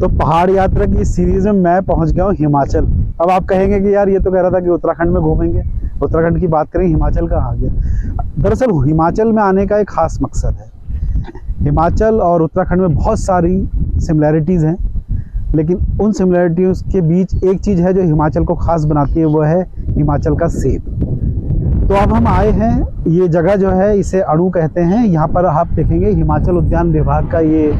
तो पहाड़ यात्रा की सीरीज में मैं पहुंच गया हूँ हिमाचल। अब आप कहेंगे कि यार ये तो कह रहा था कि उत्तराखंड में घूमेंगे, उत्तराखंड की बात करें, हिमाचल का आ गया। दरअसल हिमाचल में आने का एक ख़ास मकसद है। हिमाचल और उत्तराखंड में बहुत सारी सिमिलैरिटीज़ हैं, लेकिन उन सिमिलैरिटीज़ के बीच एक चीज़ है जो हिमाचल को ख़ास बनाती है, वो है हिमाचल का सेब। तो अब हम आए हैं, ये जगह जो है इसे अणु कहते हैं। यहाँ पर आप देखेंगे हिमाचल उद्यान विभाग का ये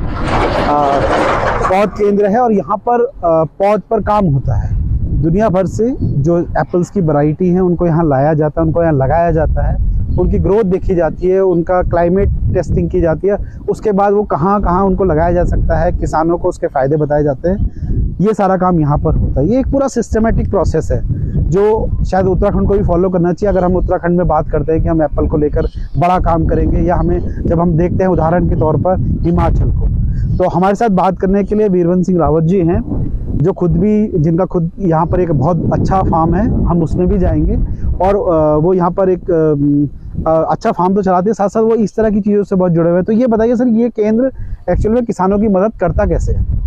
पौध केंद्र है और यहाँ पर पौध पर काम होता है। दुनिया भर से जो एप्पल्स की वैरायटी हैं उनको यहाँ लाया जाता है, उनको यहाँ लगाया जाता है, उनकी ग्रोथ देखी जाती है, उनका क्लाइमेट टेस्टिंग की जाती है, उसके बाद वो कहाँ कहाँ उनको लगाया जा सकता है, किसानों को उसके फ़ायदे बताए जाते हैं। ये सारा काम यहाँ पर होता है। ये एक पूरा सिस्टमेटिक प्रोसेस है जो शायद उत्तराखंड को भी फॉलो करना चाहिए। अगर हम उत्तराखंड में बात करते हैं कि हम एप्पल को लेकर बड़ा काम करेंगे, या हमें जब हम देखते हैं उदाहरण के तौर पर हिमाचल को, तो हमारे साथ बात करने के लिए वीरभद्र सिंह रावत जी हैं, जो जिनका खुद यहाँ पर एक बहुत अच्छा फार्म है। हम उसमें भी जाएंगे और वो यहाँ पर एक अच्छा फार्म तो चलाते हैं, साथ साथ वो इस तरह की चीज़ों से बहुत जुड़े हुए हैं। तो ये बताइए सर, ये केंद्र एक्चुअल में किसानों की मदद करता कैसे है?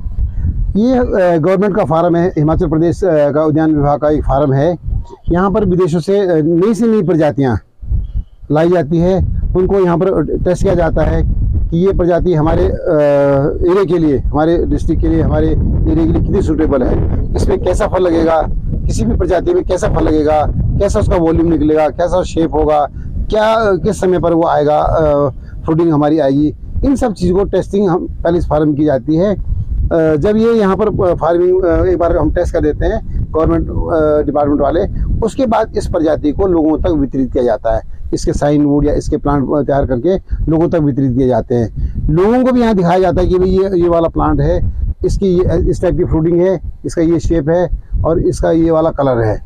ये गवर्नमेंट का फार्म है, हिमाचल प्रदेश का उद्यान विभाग का एक फार्म है। यहाँ पर विदेशों से नई से नई प्रजातियाँ लाई जाती है, उनको यहाँ पर टेस्ट किया जाता है कि ये प्रजाति हमारे एरिया के लिए, हमारे डिस्ट्रिक्ट के लिए, हमारे एरिया के लिए कितनी सूटेबल है, इसमें कैसा फल लगेगा, किसी भी प्रजाति में कैसा फल लगेगा, कैसा उसका वॉल्यूम निकलेगा, कैसा शेप होगा, क्या किस समय पर वो आएगा, फ्रूटिंग हमारी आएगी। इन सब चीज़ों को टेस्टिंग हम पहले इस फार्म की जाती है। जब ये यहाँ पर फार्मिंग एक बार हम टेस्ट कर देते हैं गवर्नमेंट डिपार्टमेंट वाले, उसके बाद इस प्रजाति को लोगों तक वितरित किया जाता है। इसके साइन वुड या इसके प्लांट तैयार करके लोगों तक वितरित किए जाते हैं। लोगों को भी यहाँ दिखाया जाता है कि भाई ये वाला प्लांट है, इसकी इस टाइप की फ्रूटिंग है, इसका ये शेप है और इसका ये वाला कलर है।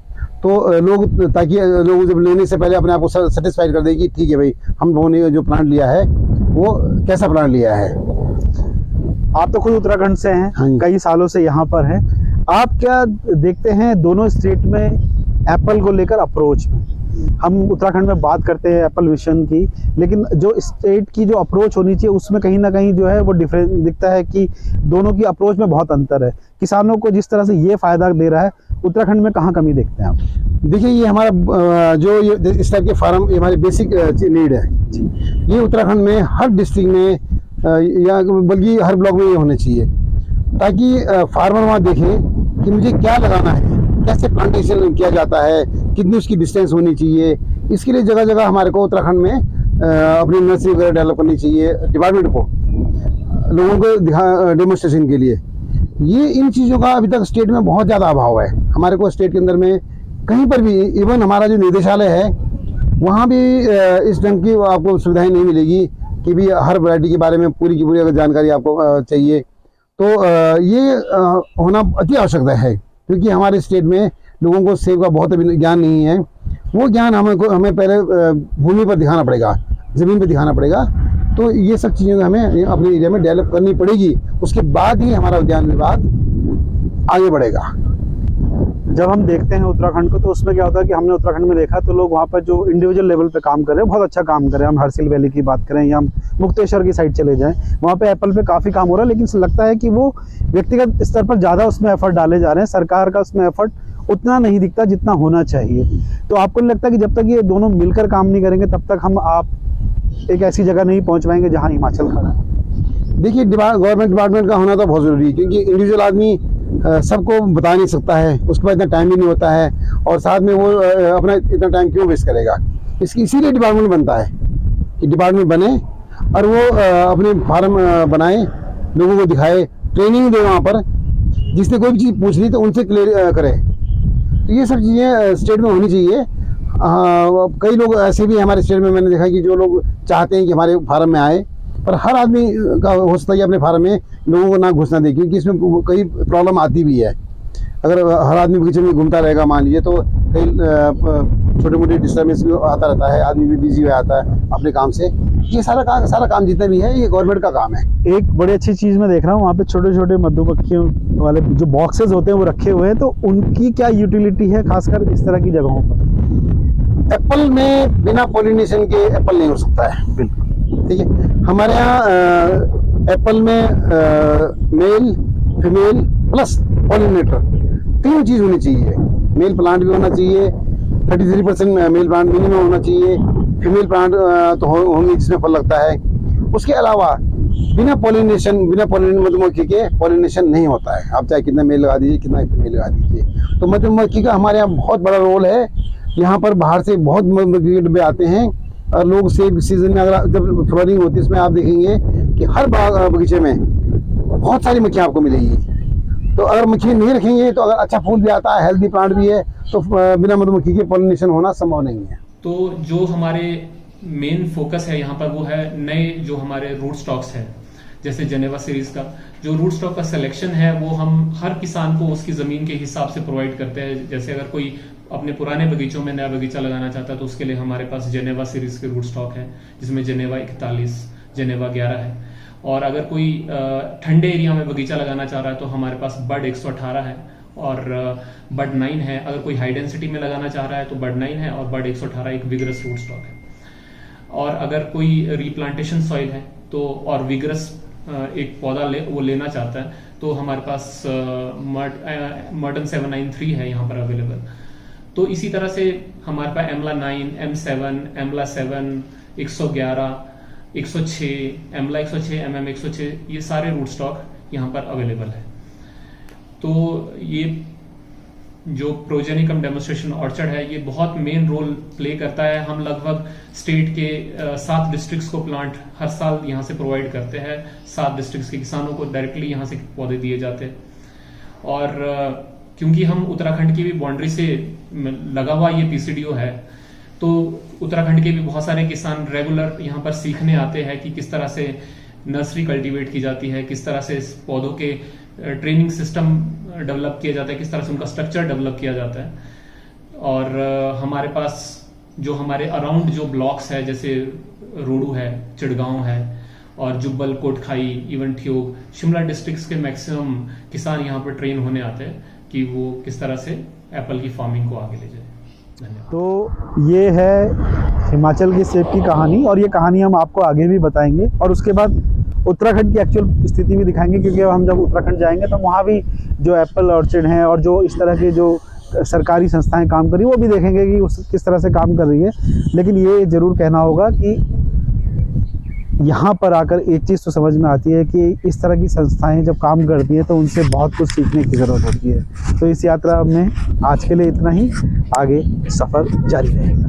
तो लोग, ताकि लोग जब लेने से पहले अपने आप को सेटिस्फाइड कर दे कि ठीक है भाई, हम लोगों ने जो प्लांट लिया है वो कैसा प्लांट लिया है। आप तो खुद उत्तराखंड से हैं, हाँ, कई सालों से यहाँ पर हैं। आप क्या देखते हैं दोनों स्टेट में एप्पल को लेकर अप्रोच में? हम उत्तराखंड में बात करते हैं एप्पल विजन की, लेकिन जो स्टेट की जो अप्रोच होनी चाहिए उसमें कहीं ना कहीं जो है वो डिफरेंस दिखता है कि दोनों की अप्रोच में बहुत अंतर है। किसानों को जिस तरह से ये फ़ायदा दे रहा है, उत्तराखंड में कहाँ कमी देखते हैं आप? देखिए, ये हमारा जो ये इस टाइप के फार्म हमारी बेसिक नीड है। ये उत्तराखंड में हर डिस्ट्रिक्ट में या बल्कि हर ब्लॉक में ये होने चाहिए, ताकि फार्मर वहाँ देखे कि मुझे क्या लगाना है, कैसे प्लांटेशन किया जाता है, कितनी उसकी डिस्टेंस होनी चाहिए। इसके लिए जगह जगह हमारे को उत्तराखंड में अपनी नर्सरी वगैरह डेवलप करनी चाहिए, डिपार्टमेंट को लोगों को डेमोन्स्ट्रेशन के लिए। ये इन चीज़ों का अभी तक स्टेट में बहुत ज़्यादा अभाव है। हमारे को स्टेट के अंदर में कहीं पर भी, इवन हमारा जो निदेशालय है वहाँ भी इस ढंग की आपको सुविधाएं नहीं मिलेगी कि भी हर वैरायटी के बारे में पूरी की पूरी अगर जानकारी आपको चाहिए तो ये होना अति आवश्यकता है, क्योंकि हमारे स्टेट में लोगों को सेब का बहुत अभी ज्ञान नहीं है। वो ज्ञान हमें पहले भूमि पर दिखाना पड़ेगा, ज़मीन पर दिखाना पड़ेगा। तो ये सब चीज़ें हमें अपने एरिया में डेवलप करनी पड़ेगी, उसके बाद ही हमारा उद्यान विभाग आगे बढ़ेगा। जब हम देखते हैं उत्तराखंड को, तो उसमें क्या होता है कि हमने उत्तराखंड में देखा तो लोग वहाँ पर जो इंडिविजुअल लेवल पे काम कर रहे हैं, बहुत अच्छा काम कर रहे हैं। हम हरसिल वैली की बात करें या हम मुक्तेश्वर की साइड चले जाएं, वहाँ पे एप्पल पे काफ़ी काम हो रहा है, लेकिन लगता है कि वो व्यक्तिगत स्तर पर ज़्यादा उसमें एफर्ट डाले जा रहे हैं। सरकार का उसमें एफर्ट उतना नहीं दिखता जितना होना चाहिए। तो आपको नहीं लगता कि जब तक ये दोनों मिलकर काम नहीं करेंगे तब तक आप एक ऐसी जगह नहीं पहुँच पाएंगे जहाँ हिमाचल खड़ा है? देखिए, गवर्नमेंट डिपार्टमेंट का होना तो बहुत ज़रूरी है, क्योंकि इंडिविजुअल आदमी सबको बता नहीं सकता है, उसके पास इतना टाइम भी नहीं होता है, और साथ में वो अपना इतना टाइम क्यों वेस्ट करेगा। इसीलिए डिपार्टमेंट बनता है कि डिपार्टमेंट बने और वो अपने फार्म बनाए, लोगों को दिखाए, ट्रेनिंग दे वहाँ पर, जिसने कोई भी चीज़ पूछ ली तो उनसे क्लियर करे। तो ये सब चीज़ें स्टेट में होनी चाहिए। कई लोग ऐसे भी हमारे स्टेट में मैंने देखा कि जो लोग चाहते हैं कि हमारे फार्म में आए, पर हर आदमी का हो सकता है कि अपने फार्म में लोगों को ना घुसना दे, क्योंकि इसमें कई प्रॉब्लम आती भी है। अगर हर आदमी बगीचे में घूमता रहेगा मान लीजिए, तो कई छोटे मोटे डिस्टर्बेंस भी आता रहता है, आदमी भी बिजी हो जाता है अपने काम से। ये सारा काम जितना भी है ये गवर्नमेंट का काम है। एक बड़ी अच्छी चीज़ मैं देख रहा हूँ, वहाँ पे छोटे छोटे मधुमक्खियों वाले जो बॉक्सेस होते हैं वो रखे हुए हैं, तो उनकी क्या यूटिलिटी है खासकर इस तरह की जगहों पर? एप्पल में बिना पॉलिनेशन के एप्पल नहीं हो सकता है। बिल्कुल ठीक है, हमारे यहाँ एप्पल में मेल फीमेल प्लस पॉलिनेटर, 3 चीज होनी चाहिए। मेल प्लांट भी होना चाहिए, 33% मेल प्लांट मिनिमम होना चाहिए, फीमेल प्लांट तो होंगे जिसमें फल लगता है। उसके अलावा बिना पॉलिनेशन मधुमक्खी के पॉलिनेशन नहीं होता है। आप चाहे कितना मेल लगा दीजिए, कितना फीमेल लगा दीजिए। तो मधुमक्खी का हमारे यहाँ बहुत बड़ा रोल है। यहाँ पर बाहर से बहुत मधुमक्खी के डिब्बे आते हैं और लोग सेब सीजन में अगर जब फ्लोरिंग होती है इसमें आप देखेंगे कि हर बगीचे में बहुत सारी मक्खियाँ आपको मिलेगी। तो अगर मक्खी नहीं रखेंगे तो अगर अच्छा फूल भी आता है, हेल्दी प्लांट भी है, तो बिना मधुमक्खी के पॉलिनेशन होना संभव नहीं है। तो जो हमारे मेन फोकस है यहाँ पर वो है नए जो हमारे रूट स्टॉक्स है, जैसे जेनेवा सीरीज का जो रूट स्टॉक का सिलेक्शन है वो हम हर किसान को उसकी जमीन के हिसाब से प्रोवाइड करते हैं। जैसे अगर कोई अपने पुराने बगीचों में नया बगीचा लगाना चाहता है तो उसके लिए हमारे पास जेनेवा सीरीज के रूट स्टॉक है, जिसमें जेनेवा 41, जेनेवा 11 है। और अगर कोई ठंडे एरिया में बगीचा लगाना चाह रहा है तो हमारे पास बर्ड 118 है और बर्ड 9 है। अगर कोई हाई डेंसिटी में लगाना चाह रहा है तो बर्ड 9 है और बर्ड 118 एक विगरस रूट स्टॉक है। और अगर कोई रिप्लांटेशन सॉइल है तो और विगरस एक पौधा वो लेना चाहता है तो हमारे पास मर्टन 793 है यहाँ पर अवेलेबल। तो इसी तरह से हमारे पास एमला 9, M7, एमला 7, 111, 106, एमला 106, MM 106, ये सारे रूट स्टॉक यहाँ पर अवेलेबल है। तो ये जो प्रोजेनिकम डेमोन्स्ट्रेशन ऑर्चर्ड है ये बहुत मेन रोल प्ले करता है। हम लगभग स्टेट के 7 डिस्ट्रिक्ट्स को प्लांट हर साल यहाँ से प्रोवाइड करते हैं। 7 डिस्ट्रिक्ट्स के किसानों को डायरेक्टली यहाँ से पौधे दिए जाते हैं। और क्योंकि हम उत्तराखंड की भी बाउंड्री से लगा हुआ ये PCDO है तो उत्तराखंड के भी बहुत सारे किसान रेगुलर यहाँ पर सीखने आते हैं कि किस तरह से नर्सरी कल्टीवेट की जाती है, किस तरह से पौधों के ट्रेनिंग सिस्टम डेवलप किया जाता है, किस तरह से उनका स्ट्रक्चर डेवलप किया जाता है। और हमारे पास जो हमारे अराउंड जो ब्लॉक्स है जैसे रोडू है, चिड़गांव है और जुब्बल, कोटखाई, इवन ठियोग, शिमला डिस्ट्रिक्ट्स के मैक्सिमम किसान यहाँ पर ट्रेन होने आते हैं कि वो किस तरह से एप्पल की फार्मिंग को आगे ले जाए। धन्यवाद। तो ये है हिमाचल की सेब की कहानी और ये कहानी हम आपको आगे भी बताएंगे और उसके बाद उत्तराखंड की एक्चुअल स्थिति भी दिखाएंगे, क्योंकि अब हम जब उत्तराखंड जाएंगे तो वहाँ भी जो एप्पल ऑर्चर्ड हैं और जो इस तरह के जो सरकारी संस्थाएं काम कर रही है वो भी देखेंगे कि उस किस तरह से काम कर रही है। लेकिन ये ज़रूर कहना होगा कि यहाँ पर आकर एक चीज़ तो समझ में आती है कि इस तरह की संस्थाएं जब काम करती हैं तो उनसे बहुत कुछ सीखने की ज़रूरत होती है। तो इस यात्रा में आज के लिए इतना ही, आगे सफ़र जारी रहेगा।